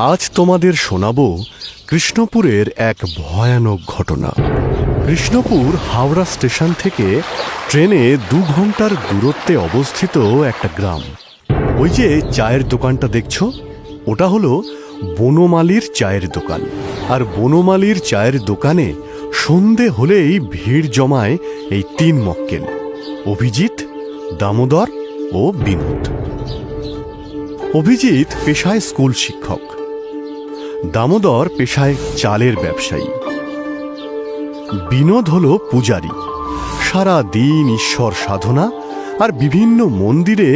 আজ তোমাদের শোনাবো কৃষ্ণপুরের এক ভয়ানক ঘটনা। কৃষ্ণপুর হাওড়া স্টেশন থেকে ট্রেনে 2 ঘন্টার দূরত্বে অবস্থিত একটা গ্রাম। ওই যে চায়ের দোকানটা দেখছো, ওটা হলো বনমালীর চায়ের দোকান। আর বনমালীর চায়ের দোকানে সন্ধে হলেই ভিড় জমায় এই 3 মক্কেল, অভিজিৎ, দামোদর ও বিনোদ। অভিজিৎ পেশায় স্কুল শিক্ষক, দামোদর পেশায় চালের ব্যবসায়ী, বিনোদ হল পূজারী। সারা দিন ঈশ্বর সাধনা আর বিভিন্ন মন্দিরে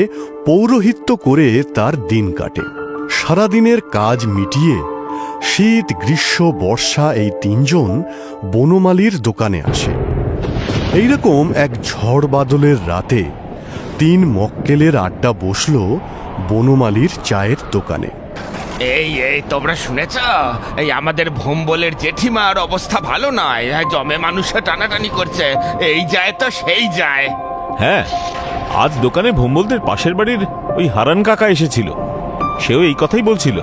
পৌরোহিত্য করে তার দিন কাটে। সারাদিনের কাজ মিটিয়ে শীত, গ্রীষ্ম, বর্ষা এই 3 জন বনমালীর দোকানে আসে। এইরকম এক ঝড় বাদলের রাতে 3 মক্কেলের আড্ডা বসল বনমালীর চায়ের দোকানে। এই এই তোমরা শুনেছ, এই আমাদের ভোম্বলের জেঠিমার অবস্থা ভালো নয়, জমে মানুষে টানাটানি করছে, এই যায় তো সেই যায়। হ্যাঁ, আজ দোকানে ভোম্বলদের পাশের বাড়ির ওই হারান কাকা এসেছিল, সেও এই কথাই বলছিল।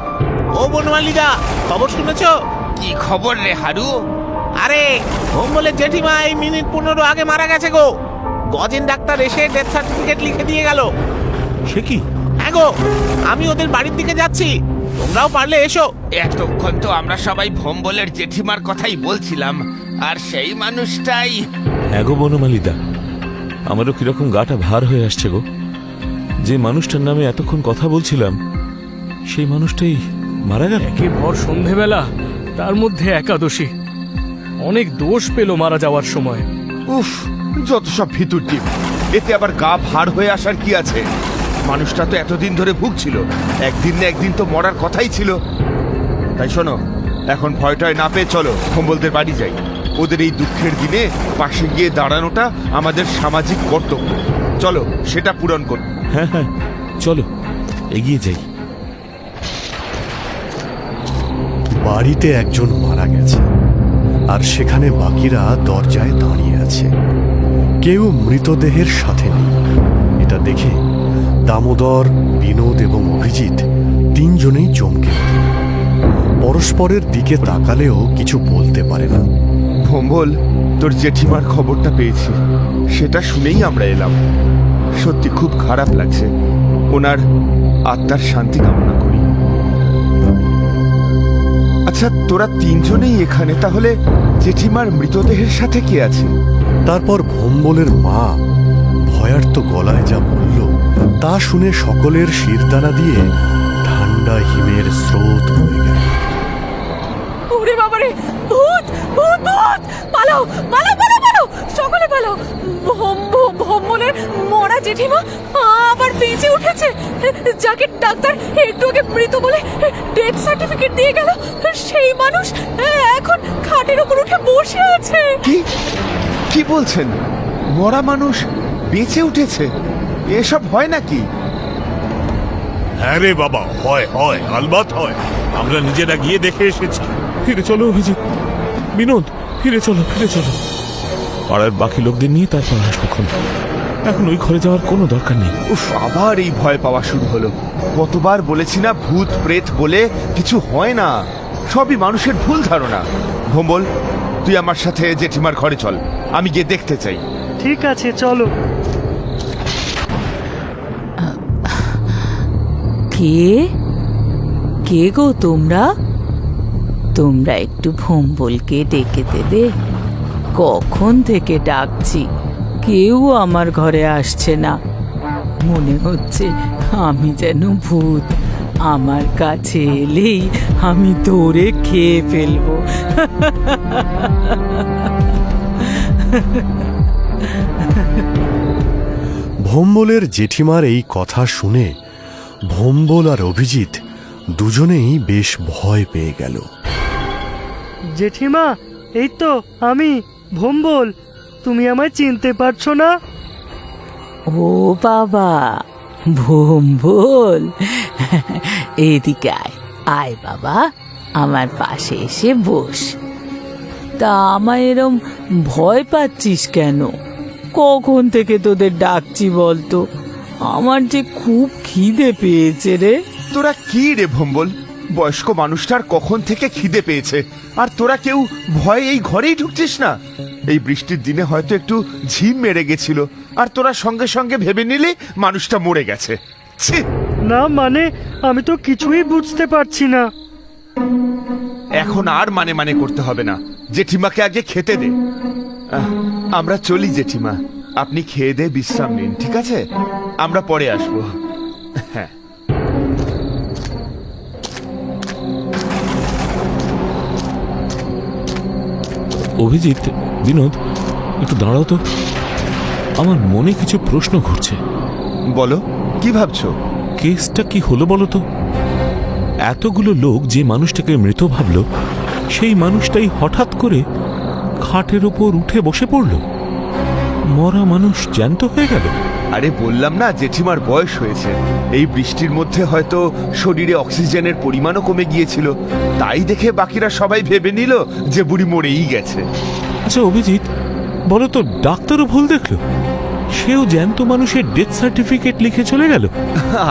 ও বনমালীদা, খবর শুনেছ? কি খবর রে হারু? আরে ভোম্বলের জেঠিমা এই মিনিট 15 আগে মারা গেছে গো। গজেন ডাক্তার এসে ডেথ সার্টিফিকেট লিখে দিয়ে গেল। সে কি? হ্যাঁ গো, আমি ওদের বাড়ির দিকে যাচ্ছি, তোমরাও পারলে এসো। এতক্ষণ তো আমরা সবাই ভোম্বলের জেঠিমার কথাই বলছিলাম, আর সেই মানুষটাই। হ্যাঁ গো বনমালীদা, আমারও কিরকম গাটা ভার হয়ে আসছে গো। যে মানুষটার নামে এতক্ষণ কথা বলছিলাম, সেই মানুষটাই মারা গেল। একে ভর সন্ধেবেলা, তার মধ্যে একাদশী। অনেক দোষ পেল মারা যাওয়ার সময়। উফ, যত সব ভিতর ডিম। এতে আবার গা ভার হয়ে আসার কি আছে? মানুষটা তো এতদিন ধরে ভুগছিল, একদিন না একদিন তো মরার কথাই ছিল। তাই শোনো, এখন ভয়টয় না পেয়ে চলো ভোম্বলদের বাড়ি যাই। ওদের এই দুঃখের দিনে পাশে গিয়ে দাঁড়ানোটা আমাদের সামাজিক কর্তব্য। চলো সেটা পূরণ করব। হ্যাঁ হ্যাঁ, চলো এগিয়ে যাই। বাড়িতে একজন মারা গেছে, আর সেখানে বাকিরা দরজায় দাঁড়িয়ে আছে। কেউ মৃতদেহের সাথে নেই। এটা দেখে দামোদর, বিনোদ এবং অভিজিৎ 3 জনেই চমকে ওঠে। পরস্পরের দিকে তাকালেও কিছু বলতে পারে না। ভোম্বল, তোর জেঠিমার খবরটা পেয়েছি, সেটা শুনেই আমরা এলাম। সত্যি খুব খারাপ লাগছে। ওনার আত্মার শান্তি কামনা করি। আচ্ছা, তোরা 3 জনেই এখানে, তাহলে জেঠিমার মৃতদেহের সাথে কে আছে? তারপর ভোম্বলের মা ভয়ার্ত গলায় যা বলল, তা শুনে সকলের শিরদাঁড়া দিয়ে ঠান্ডা হিমের স্রোত বয়ে গেল। ওরে বাবারে, ভূত ভূত ভূত! পালাও পালাও পালাও পালাও, সকলে পালাও! ভোম্বলের মরা জেঠিমা আবার বেঁচে উঠেছে। যাকে ডাক্তার একটু আগে মৃত বলে ডেথ সার্টিফিকেট দিয়ে গেল, সেই মানুষ এখন খাটের উপর উঠে বসে আছে। কি কি বলছেন? মরা মানুষ বেঁচে উঠেছে? এসব হয় নাকি? হ্যাঁ রে বাবা, হয় হয়, আলবাত হয়। আমরা নিজেরা গিয়ে দেখে এসেছি। ফিরে চলো অভিজিৎ, বিনোদ, ফিরে চলো ফিরে চলো। পাড়ার বাকি লোকদের নিয়ে তারপর আসবো। এখন ওই ঘরে যাওয়ার কোনো দরকার নেই। উফ, আবার এই ভয় পাওয়া শুরু হলো। কতবার বলেছি না, ভূত প্রেত বলে কিছু হয় না, সবই মানুষের ভুল ধারণা। ভোম্বল, তুই আমার সাথে জেঠিমার ঘরে চল, আমি গিয়ে দেখতে চাই। ঠিক আছে, চলো। কে কে গো তোমরা? তোমরা একটু ভোম্বলকে ডেকে দেবে? কখন থেকে ডাকছি, কেউ আমার ঘরে আসছে না। মনে হচ্ছে আমি যেন ভূত, আমার কাছে এলেই আমি ধরে খেয়ে ফেলবো। ভোম্বলের জেঠিমার এই কথা শুনে ভোম্বল আর অভিজিৎ দুজনেই বেশ ভয় পেয়ে গেল। জেঠিমা, এই তো আমি ভোম্বল। তুমি আমায় চিনতে পারছো না? ও বাবা, ভোম্বল, এদিকে আয়। আয় বাবা, আমার পাশে এসে বস। তা আমায় এরম ভয় পাচ্ছিস কেন? কখন থেকে তোদের ডাকছি বলতো? আমার যে খুব খিদে পেয়েছে রে। তোরা কি রে ভোম্বল, বয়স্ক মানুষটার কখন থেকে খিদে পেয়েছে, আর তোরা কেউ ভয়ে এই ঘরেই ঢুকছিস না। এই বৃষ্টির দিনে হয়তো একটু ঝিম মেরে গেছিল, আর তোরা সঙ্গে সঙ্গে ভেবে নিলি মানুষটা মরে গেছে। ছি! না মানে আমি তো কিছুই বুঝতে পারছি না। এখন আর মানে মানে করতে হবে না, জেঠিমাকে আগে খেতে দে। আমরা চলি জেঠিমা, আপনি খেয়ে দে বিশ্রাম নিন, ঠিক আছে? আমরা পরে আসবো। হ্যাঁ। অভিজিৎ, বিনোদ, একটু দাঁড়াও তো, আমার মনে কিছু প্রশ্ন ঘুরছে। বলো, কি ভাবছো? কেসটা কি হলো বলো তো? এতগুলো লোক যে মানুষটাকে মৃত ভাবলো, সেই মানুষটাই হঠাৎ করে খাটের ওপর উঠে বসে পড়ল। মরা মানুষ জ্যান্ত হয়ে গেল। আরে বললাম না, জেঠিমার বয়স হয়েছে। এই বৃষ্টির মধ্যে হয়তো শরীরে অক্সিজেনের পরিমাণও কমে গিয়েছিল, তাই দেখে বাকিরা সবাই ভেবে নিল যে বুড়ি মরেই গেছে। আচ্ছা অভিজিৎ, বলো তো, ডাক্তারও ভুল দেখলো? সেও জ্যান্ত মানুষের ডেথ সার্টিফিকেট লিখে চলে গেল।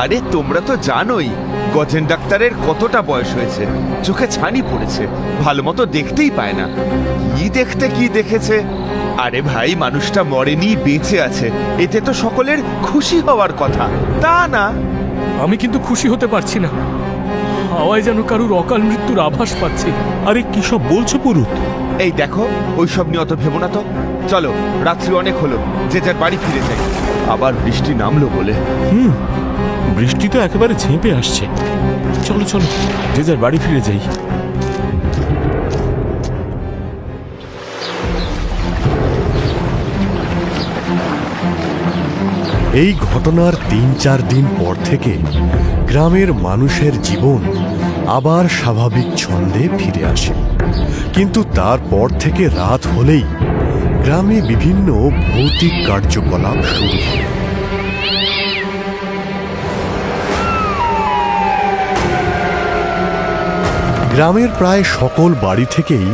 আরে তোমরা তো জানোই গজেন ডাক্তারের কতটা বয়স হয়েছে, চোখে ছানি পড়েছে, ভালো মতো দেখতেই পায় না। কি দেখতে কি দেখেছে? আরে ভাই, মানুষটা মরেনি, বেঁচে আছে, এতে তো সকলের খুশি হওয়ার কথা, তা না? আমি কিন্তু খুশি হতে পারছি না। হাওয়ায় যেন কারুর অকাল মৃত্যুর আভাস পাচ্ছি। আরে কি সব বলছো পুরুত? এই দেখো, ওইসব নিয়ে অত ভেবো না তো। চলো, রাত্রি অনেক হলো, যে যার বাড়ি ফিরে যাই। আবার বৃষ্টি নামলো বলে। বৃষ্টি তো একেবারে ঝেঁপে আসছে। চলো চলো, যে যার বাড়ি ফিরে যাই। এই ঘটনার ৩-৪ দিন পর থেকে গ্রামের মানুষের জীবন আবার স্বাভাবিক ছন্দে ফিরে আসে। কিন্তু তারপর থেকে রাত হলেই গ্রামে বিভিন্ন ভৌতিক কার্যকলাপ শুরু হয়। গ্রামের প্রায় সকল বাড়ি থেকেই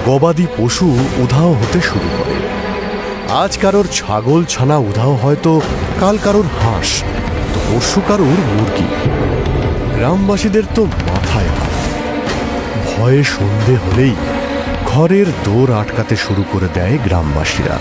গবাদি পশু উধাও হতে শুরু করে। আজ কারোর ছাগল ছানা উধাও, হয়তো কাল কারোর হাঁস, তো পরশু কারোর মুরগি। গ্রামবাসীদের তো মাথায় হাত। ভয়ে সন্ধে হলেই ঘরের দোর আটকাতে শুরু করে দেয় গ্রামবাসীরা।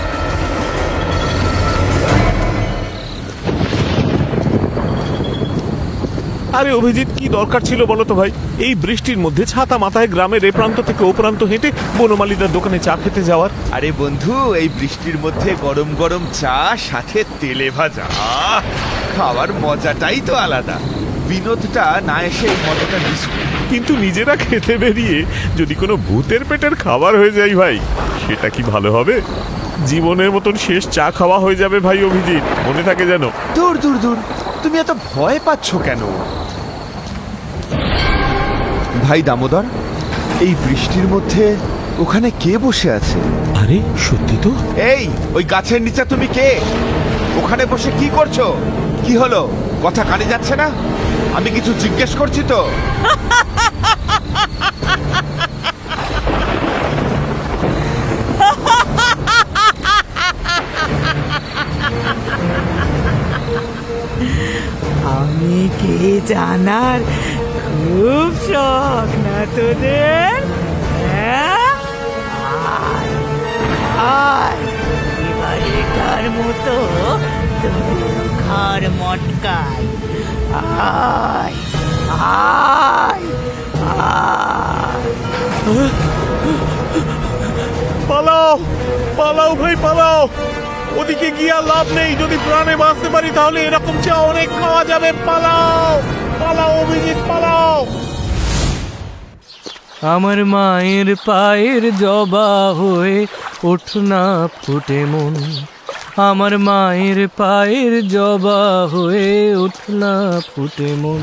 আরে অভিজিৎ, কি দরকার ছিল বলো তো ভাই, এই বৃষ্টির মধ্যে ছাতা মাথায় গ্রামের এ প্রান্ত থেকে ও প্রান্ত হেঁটে বনমালীদার দোকানে চা খেতে যাওয়ার? আরে বন্ধু, এই বৃষ্টির মধ্যে গরম গরম চা, সাথে তেলে ভাজা, খাওয়ার মজাটাই তো আলাদা। বিনোদটা না এসে এই মজাটা মিস করি। কিন্তু নিজেরা খেতে বেরিয়ে যদি কোনো ভূতের পেটের খাবার হয়ে যায় ভাই, সেটা কি ভালো হবে? জীবনের মতন শেষ চা খাওয়া হয়ে যাবে ভাই অভিজিৎ, মনে থাকে যেন। দূর দূর দূর, তুমি এত ভয় পাচ্ছ কেন? ভাই দামোদর, এই বৃষ্টির মধ্যে ওখানে কে বসে আছে? আরে সত্যি তো। এই, ওই গাছের নিচে তুমি কে? ওখানে বসে কি করছো? কি হলো, কথা কানে যাচ্ছে না? আমি কিছু জিজ্ঞেস করছি তো। আমি কে জানার খুব শখ না তোদের? হ্যাঁ? আয়, আয়, এবারেকার মতো তোর ঘর মটকাই। আয়, আয়, আয়। পালাও পালাও ভাই পালাও, ওদিকে গিয়ে আর লাভ নেই। যদি প্রাণে বাঁচতে পারি তাহলে এরকম চা অনেক খাওয়া যাবে। পালাও পালাও অভিজিৎ, পালাও। আমার মায়ের পায়ের জবা হয়ে ওঠ না ফুটে মন, আমার মায়ের পায়ের জবা হয়ে ওঠ না ফুটে মন।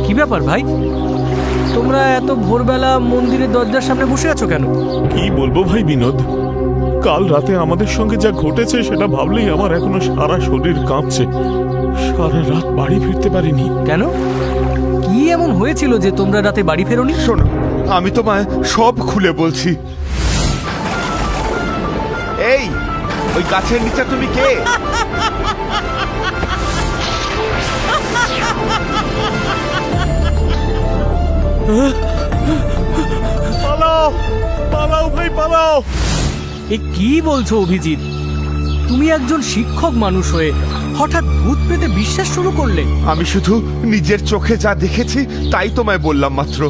কি ব্যাপার ভাই, তোমরা এত ভোরবেলা মন্দিরের দরজার সামনে বসে আছো কেন? কি বলবো ভাই বিনোদ, কাল রাতে আমাদের সঙ্গে যা ঘটেছে সেটা ভাবলেই আমার এখনো সারা শরীর কাঁপছে। সারা রাত বাড়ি ফিরতে পারিনি। কেন, কি এমন হয়েছিল যে তোমরা রাতে বাড়ি ফেরোনি? শোনো, আমি তোমায় সব খুলে বলছি। এই, ওই গাছের নিচে তুমি কে? পালাও পালাও ভাই পালাও। এ কি বলছো অভিজিৎ? তুমি একজন শিক্ষক মানুষ হয়ে হঠাৎ ভূত পেতে বিশ্বাস শুরু করলে? আমি শুধু নিজের চোখে যা দেখেছি তাই তোমায় বললাম মাত্র।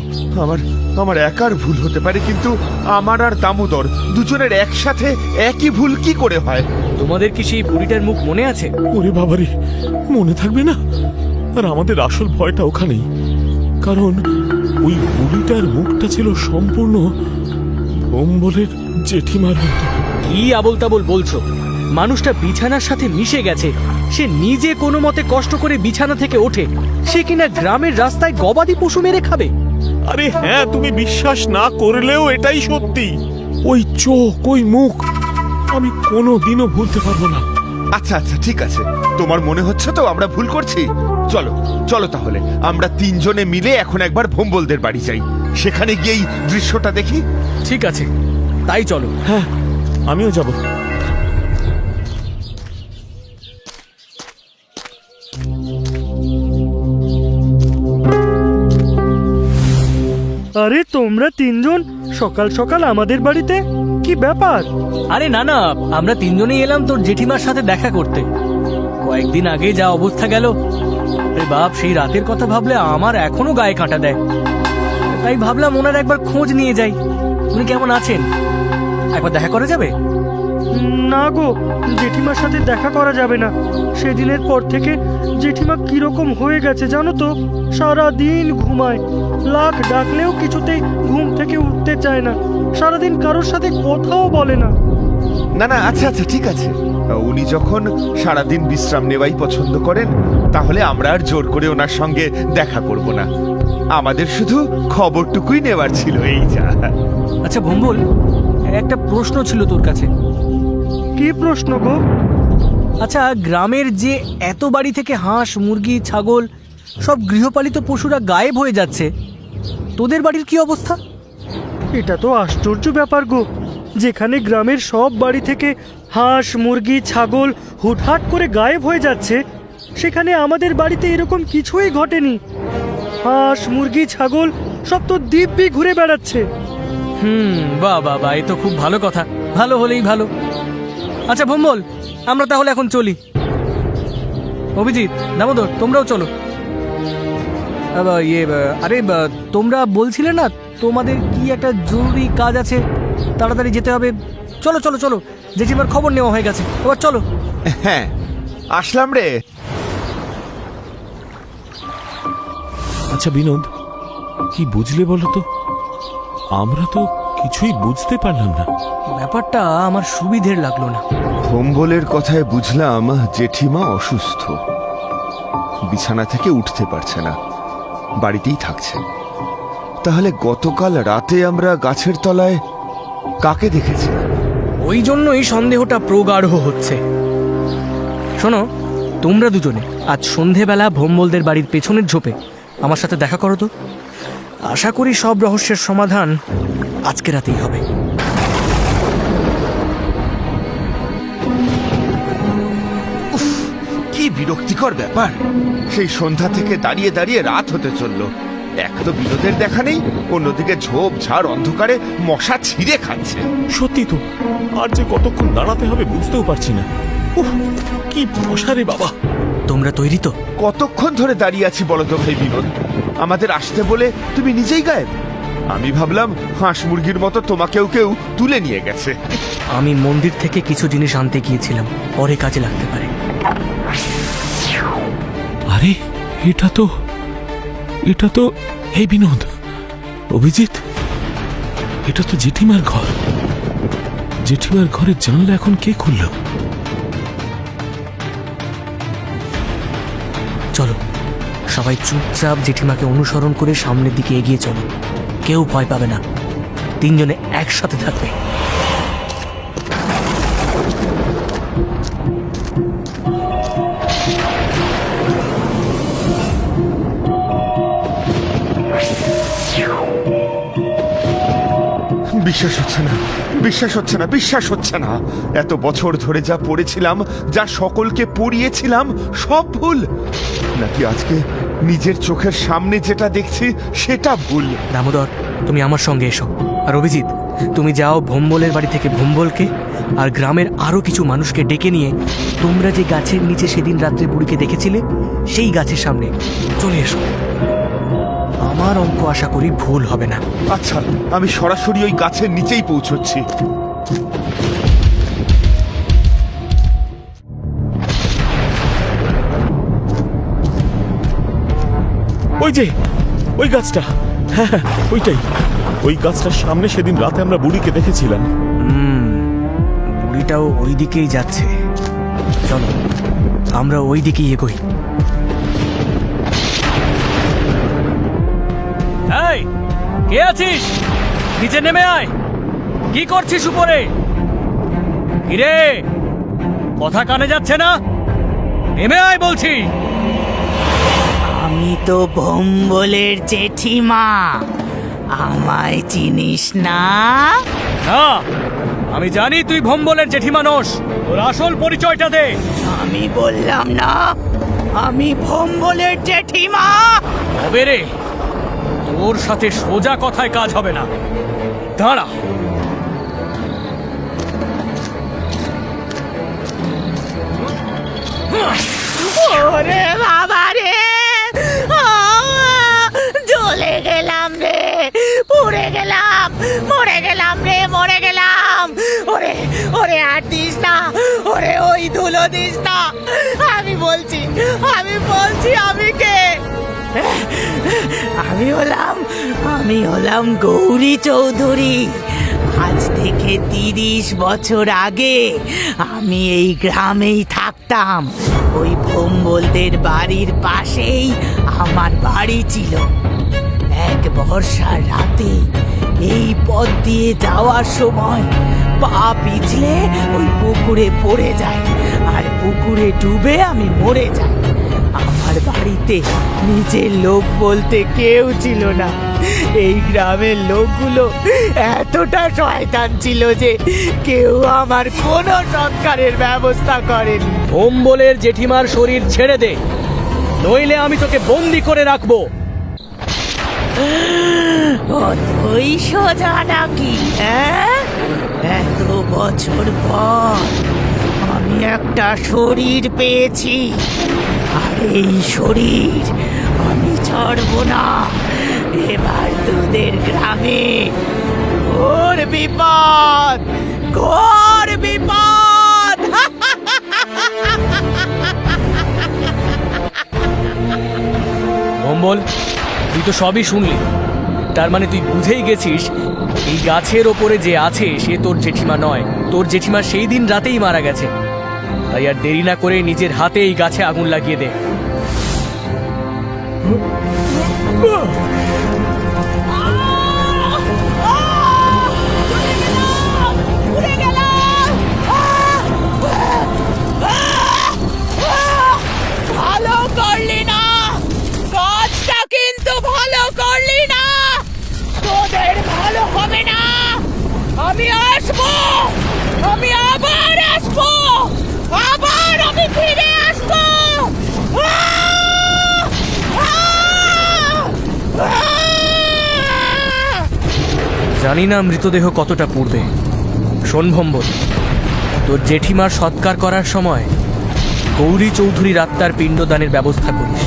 আমার একার ভুল হতে পারে, কিন্তু আমার আর দামোদর দুজনের একসাথে একই ভুল কি করে হয়? তোমাদের কি সেই বুড়িটার মুখ মনে আছে? ওরে বাবারে, মনে থাকবে না? আর আমাদের আসল ভয়টা ওখানেই, কারণ ওই বুড়িটার মুখটা ছিল সম্পূর্ণ ভোম্বলের জেঠিমার মতো। কি আবল তাবল বলছো? মানুষটা বিছানার সাথে মিশে গেছে। সে নিজে কোনো মতে কষ্ট করে বিছানা থেকে ওঠে, সে কিনা গ্রামের রাস্তায় গবাদি পশু মেরে খাবে। আরে হ্যাঁ, তুমি বিশ্বাস না করলেও এটাই সত্যি। ওই চোখ, ওই মুখ আমি কোনোদিনও ভুলতে পারবো না। আচ্ছা আচ্ছা, ঠিক আছে, তোমার মনে হচ্ছে তো আমরা ভুল করছি। চলো চলো তাহলে আমরা তিনজনে মিলে এখন একবার ভোম্বলদের বাড়ি যাই, সেখানে গিয়েই দৃশ্যটা দেখি। ঠিক আছে, তাই চলো। হ্যাঁ, আমিও যাব। আরে তোমরা তিনজন সকাল সকাল আমাদের বাড়িতে, কি ব্যাপার? আরে না না, আমরা তিনজনেই এলাম তোর জেঠিমার সাথে দেখা করতে। কয়েকদিন আগে যা অবস্থা গেল, আরে বাপ, সেই রাতের কথা ভাবলে আমার এখনো গায়ে কাঁটা দেয়। তাই ভাবলাম ওনার একবার খোঁজ নিয়ে যাই, উনি কেমন আছেন। একবার দেখা করা যাবে? না গো, জেঠিমার সাথে দেখা করা যাবে না। সেদিনের পর থেকে জেঠিমা কিরকম হয়ে গেছে জানো তো? সারা দিন ঘুমায়, লাখ ডাকলেও কিছুতেই ঘুম থেকে উঠতে চায় না। সারাদিন কারোর সাথে কথাও বলে না। না না, আচ্ছা আচ্ছা, ঠিক আছে, উনি যখন সারাদিন বিশ্রাম নেওয়াই পছন্দ করেন, তাহলে আমরা আর জোর করে ওনার সঙ্গে দেখা করব না। আমাদের শুধু খবরটুকুই নেওয়ার ছিল, এই যা। আচ্ছা ভোম্বল, একটা প্রশ্ন ছিল তোর কাছে। কি প্রশ্ন গো? আচ্ছা, গ্রামের যে এত বাড়ি থেকে হাঁস, মুরগি, ছাগল, সব গৃহপালিত পশুরা গায়েব হয়ে যাচ্ছে, তোদের বাড়ির কি অবস্থা? এটা তো আশ্চর্য ব্যাপার গো। যেখানে গ্রামের সব বাড়ি থেকে হাঁস, মুরগি, ছাগল হুটহাট করে গায়েব হয়ে যাচ্ছে, সেখানে আমাদের বাড়িতে এরকম কিছুই ঘটেনি। হাঁস, মুরগি, ছাগল সব তো দিব্যি ঘুরে বেড়াচ্ছে। বাহ বাহ বাহ, এ তো খুব ভালো কথা। ভালো হলেই ভালো। আচ্ছা ভোম্বল, আমরা তাহলে এখন চলি। অভিজিৎ, দামোদর, তোমরাও চলো। আরে তোমরা বলছিলে না তোমাদের কি একটা জরুরি কাজ আছে, তাড়াতাড়ি যেতে হবে। চলো চলো চলো, জেঠিমার খবর নেওয়া হয়ে গেছে, এবার চলো। হ্যাঁ, আসলাম রে। আচ্ছা বিনোদ, কি বুঝলে বলো তো? আমরা তো কিছুই বুঝতে পারলাম না। ব্যাপারটা আমার সুবিধের লাগলো না। ভোম্বলের কথায় বুঝলাম জেঠিমা অসুস্থ, বিছানা থেকে উঠতে পারছে না, বাড়িতেই থাকছে। তাহলে গতকাল রাতে আমরা গাছের তলায় কাকে দেখেছি? ওই জন্যই সন্দেহটা প্রগাঢ় হচ্ছে। শোনো, তোমরা দুজনে আজ সন্ধেবেলা ভোম্বলদের বাড়ির পেছনের ঝোপে আমার সাথে দেখা করো তো। আশা করি সব রহস্যের সমাধান আজকে রাতেই হবে। কি বিরক্তিকর ব্যাপার! সেই সন্ধ্যা থেকে দাঁড়িয়ে দাঁড়িয়ে রাত হতে চলল, এক তো বিনোদের দেখা নেই, অন্যদিকে ঝোপ ঝাড় অন্ধকারে মশা ছিঁড়ে খাচ্ছে। সত্যি তো, আর যে কতক্ষণ দাঁড়াতে হবে বুঝতেও পারছি না। উফ, কি মশা রে বাবা! তোমরা তৈরি তো? কতক্ষণ ধরে দাঁড়িয়ে আছি বলো তো ভাই বিনোদ? আমাদের আসতে বলে তুমি নিজেই গায়েব। আমি ভাবলাম হাঁস মুরগির মতো তোমাকেও কেউ তুলে নিয়ে গেছে। আমি মন্দির থেকে কিছু জিনিস আনতে গিয়েছিলাম, পরে কাজে লাগতে পারে। আরে এটা তো হে বিনোদ, অভিজিৎ, এটা তো জেঠিমার ঘর। জেঠিমার ঘরের জানলা এখন কে খুললো? চলো সবাই চুপচাপ জেঠিমাকে অনুসরণ করে সামনের দিকে এগিয়ে চলো। কেউ ভয় পাবে না, তিনজনে একসাথে থাকবে। বিশ্বাস হচ্ছে না, বিশ্বাস হচ্ছে না, বিশ্বাস হচ্ছে না। এত বছর ধরে যা পড়েছিলাম, যা সকলকে পড়িয়েছিলাম, সব ভুল। নাকি নিজের চোখের সামনে যেটা দেখছি সেটা ভুল। দামোদর, তুমি আমার সঙ্গে এসো। আর অভিজিৎ, তুমি যাও ভোম্বলের বাড়ি থেকে ভোম্বলকে আর গ্রামের আরো কিছু মানুষকে ডেকে নিয়ে তোমরা যে গাছের নিচে সেদিন রাত্রে বুড়িকে দেখেছিলে সেই গাছের সামনে চলে এসো। আমার অঙ্ক আশা করি ভুল হবে না। আচ্ছা, আমি সরাসরি ওই গাছের নিচেই পৌঁছচ্ছি। ওই যে ওই গাছটা, হ্যাঁ হ্যাঁ, ওইটাই। ওই গাছটার সামনে সেদিন রাতে আমরা বুড়িকে দেখেছিলাম। বুড়িটাও ওই দিকেই যাচ্ছে। চলো আমরা ওই দিকেই এগোই। এই, কে আছিস? নিচে নেমে আয়। কি করছিস উপরে? কিরে, কথা কানে যাচ্ছে না? নেমে আয় বলছি। আমি তো ভোম্বলের জেঠিমা, আমায় চিনিস না? না, আমি জানি তুই ভোম্বলের জেঠিমা নোস। তোর আসল পরিচয়টা দে। আমি বললাম না আমি ভোম্বলের জেঠিমা। হবে রে, তোর সাথে সোজা কথায় কাজ হবে না। দাঁড়া। ওরে বাবা রে, জ্বলে গেলাম রে, পুড়ে গেলাম, মরে গেলাম রে, মরে গেলাম। ওরে ওরে, আর দিস না, ওরে ওই ধুলো দিস না। আমি বলছি আমি কে? আমি হলাম গৌরী চৌধুরী। আজ থেকে 30 বছর আগে আমি এই গ্রামেই থাকতাম। ওই ভোম্বলদের বাড়ির পাশেই আমার বাড়ি ছিল। এক বর্ষার রাতে এই পথ দিয়ে যাওয়ার সময় পা পিছলে ওই পুকুরে পড়ে যায়, আর পুকুরে ডুবে আমি মরে যাই। আমার বাড়িতে নিজের লোক বলতে কেউ ছিল না। এই গ্রামের লোকগুলো এতটা শয়তান ছিল যে কেউ আমার কোনো সৎকারের ব্যবস্থা করেনি। ভোম্বলের জেঠিমার শরীর ছেড়ে দে, নইলে আমি তোকে বন্দি করে রাখবো। অতই সোজা নাকি? এত বছর পর আমি একটা শরীর পেয়েছি, আর এই শরীর আমি ছাড়বো না। এবার তোদের গ্রামে ঘোর বিপদ, ঘোর বিপদ। ভোম্বল, তুই তো সবই শুনলি। তার মানে তুই বুঝেই গেছিস এই গাছের ওপরে যে আছে সে তোর জেঠিমা নয়। তোর জেঠিমা সেই দিন রাতেই মারা গেছে। তাই আর দেরি না করে নিজের হাতে এই গাছে আগুন লাগিয়ে দে। ভালো করলি না, কাজটা কিন্তু ভালো করলি না। তোদের ভালো হবে না। আমি আসবো, আমি আবার আসবো, আবার আমি ফিরে আসবো। জানি না মৃতদেহ কতটা পুড়বে। শোন ভোম্বল, তোর জেঠিমার সৎকার করার সময় গৌরী চৌধুরীর আত্মার পিণ্ডদানের ব্যবস্থা করিস।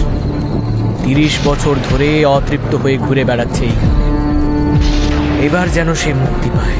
30 বছর ধরে অতৃপ্ত হয়ে ঘুরে বেড়াচ্ছে এইখানে। এবার যেন সে মুক্তি পায়।